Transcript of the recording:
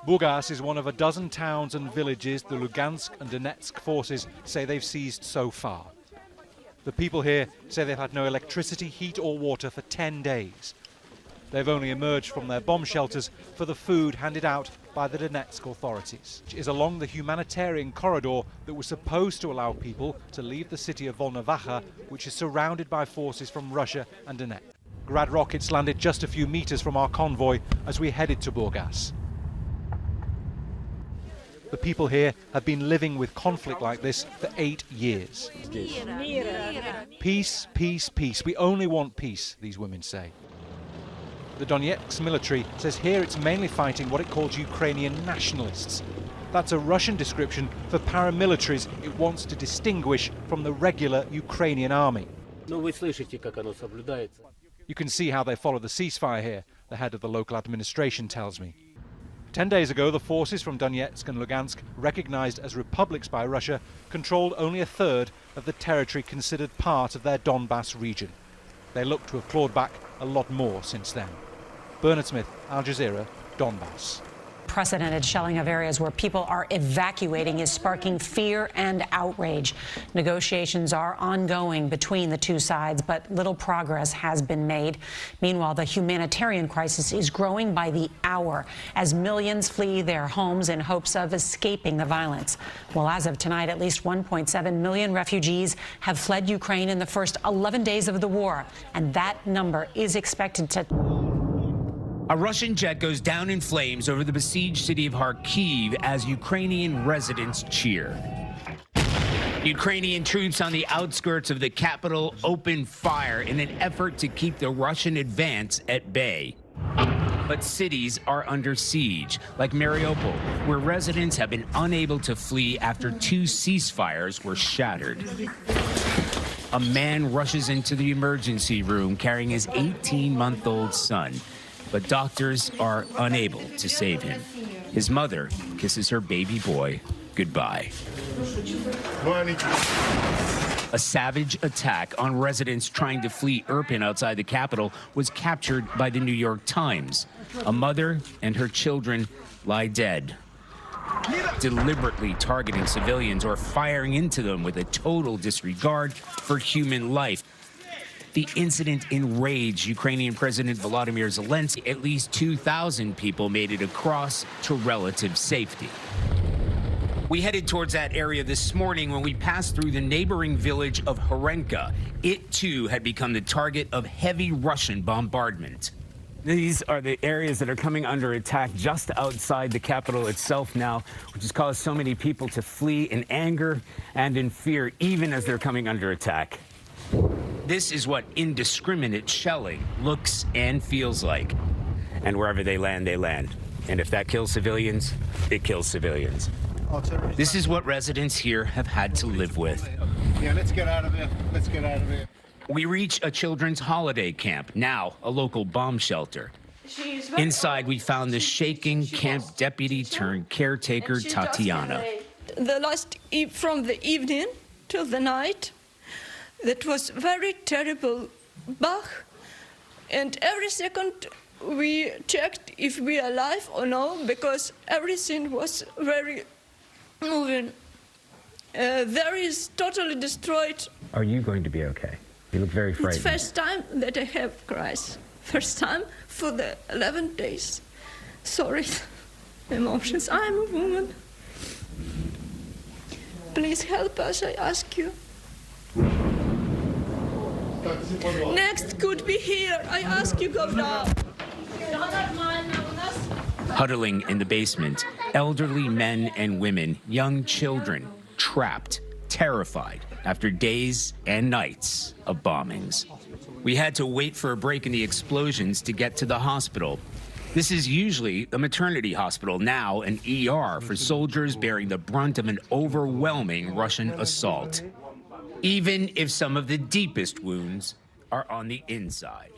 Burgas is one of a dozen towns and villages the Lugansk and Donetsk forces say they've seized so far. The people here say they've had no electricity, heat or water for 10 days. They've only emerged from their bomb shelters for the food handed out by the Donetsk authorities, which is along the humanitarian corridor that was supposed to allow people to leave the city of Volnovakha, which is surrounded by forces from Russia and Donetsk. Grad rockets landed just a few meters from our convoy as we headed to Burgas. The people here have been living with conflict like this for 8 years. Peace, peace, peace. We only want peace, these women say. The Donetsk military says here it's mainly fighting what it calls Ukrainian nationalists. That's a Russian description for paramilitaries it wants to distinguish from the regular Ukrainian army. You can see how they follow the ceasefire here, the head of the local administration tells me. 10 days ago, the forces from Donetsk and Lugansk, recognized as republics by Russia, controlled only a third of the territory considered part of their Donbass region. They look to have clawed back a lot more since then. Bernard Smith, Al Jazeera, Donbass. Unprecedented shelling of areas where people are evacuating is sparking fear and outrage. Negotiations are ongoing between the two sides, but little progress has been made. Meanwhile, the humanitarian crisis is growing by the hour as millions flee their homes in hopes of escaping the violence. Well, as of tonight, at least 1.7 million refugees have fled Ukraine in the first 11 days of the war, and that number is expected to... A Russian jet goes down in flames over the besieged city of Kharkiv as Ukrainian residents cheer. Ukrainian troops on the outskirts of the capital open fire in an effort to keep the Russian advance at bay. But cities are under siege, like Mariupol, where residents have been unable to flee after 2 ceasefires were shattered. A man rushes into the emergency room carrying his 18-month-old son. But doctors are unable to save him. His mother kisses her baby boy goodbye. A savage attack on residents trying to flee Irpin outside the capital was captured by the New York Times. A mother and her children lie dead, deliberately targeting civilians or firing into them with a total disregard for human life. The incident enraged Ukrainian President Volodymyr Zelensky. At least 2,000 people made it across to relative safety. We headed towards that area this morning when we passed through the neighboring village of Horenka. It, too, had become the target of heavy Russian bombardment. These are the areas that are coming under attack just outside the capital itself now, which has caused so many people to flee in anger and in fear, even as they're coming under attack. This is what indiscriminate shelling looks and feels like. And wherever they land, they land. And if that kills civilians, it kills civilians. This is what residents here have had to live with. Yeah, let's get out of here. Let's get out of here. We reach a children's holiday camp, now a local bomb shelter. Inside, we found the shaking camp deputy turned caretaker, Tatiana. From the evening till the night, that was very terrible Bach, and every second we checked if we are alive or no, because everything was very moving. There is totally destroyed. Are you going to be okay? You look very frightened. It's first time that I have cries. First time for the 11 days. Sorry, emotions. I'm a woman. Please help us, I ask you. Next could be here. I ask you, go now. Huddling in the basement, elderly men and women, young children, trapped, terrified after days and nights of bombings. We had to wait for a break in the explosions to get to the hospital. This is usually a maternity hospital, now an ER for soldiers bearing the brunt of an overwhelming Russian assault, even if some of the deepest wounds are on the inside.